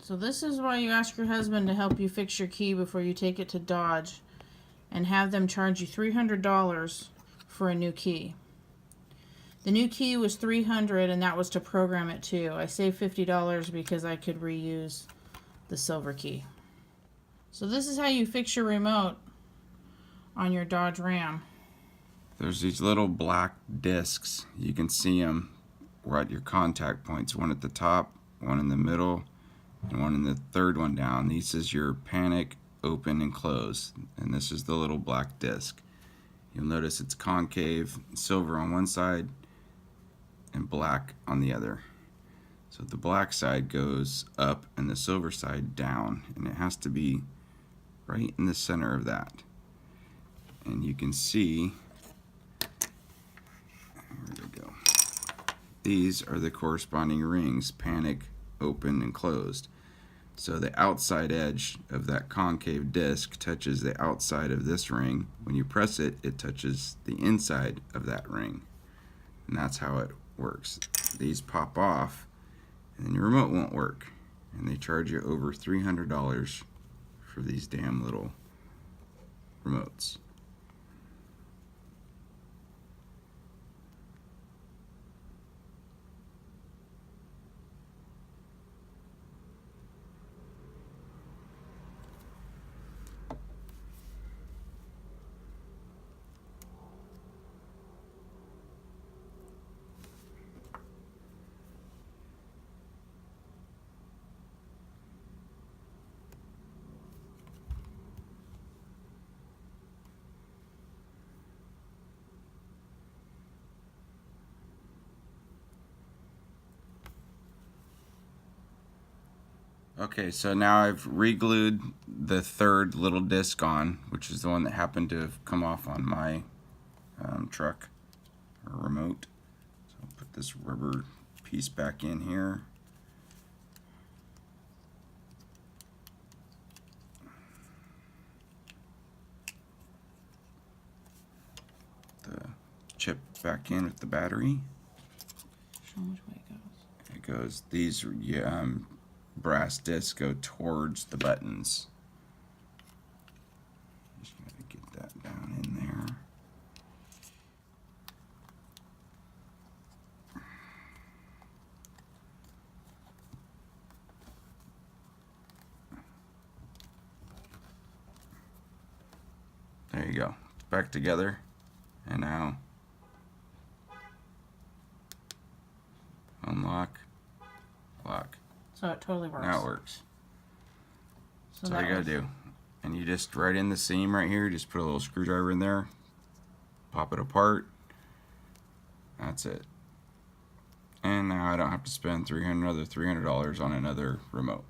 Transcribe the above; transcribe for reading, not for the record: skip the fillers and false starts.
So this is why you ask your husband to help you fix your key before you take it to Dodge and have them charge you $300 for a new key. The new key was $300 and that was to program it too. I saved $50 because I could reuse the silver key. So this is how you fix your remote on your Dodge Ram. There's these little black discs. You can see them at your contact points. One at the top, one in the middle, and one in the third one down. This is your panic, open, and close. And this is the little black disc. You'll notice it's concave, silver on one side, and black on the other. So the black side goes up and the silver side down, and it has to be right in the center of that. And you can see, where we go, these are the corresponding rings: panic, open, and closed. So the outside edge of that concave disc touches the outside of this ring. When you press it, it touches the inside of that ring. And that's how it works. These pop off and then your remote won't work. And they charge you over $300 for these damn little remotes. Okay, so now I've re-glued the third little disc on, which is the one that happened to have come off on my truck or remote. So I'll put this rubber piece back in here. The chip back in with the battery. Show them which way it goes. It goes, these brass discs go towards the buttons. Just gotta get that down in there. There you go. Back together. And now unlock, lock. So it totally works. Now it works. So That's all you gotta do. And you just, right in the seam right here, just put a little screwdriver in there, pop it apart. That's it. And now I don't have to spend another $300 on another remote.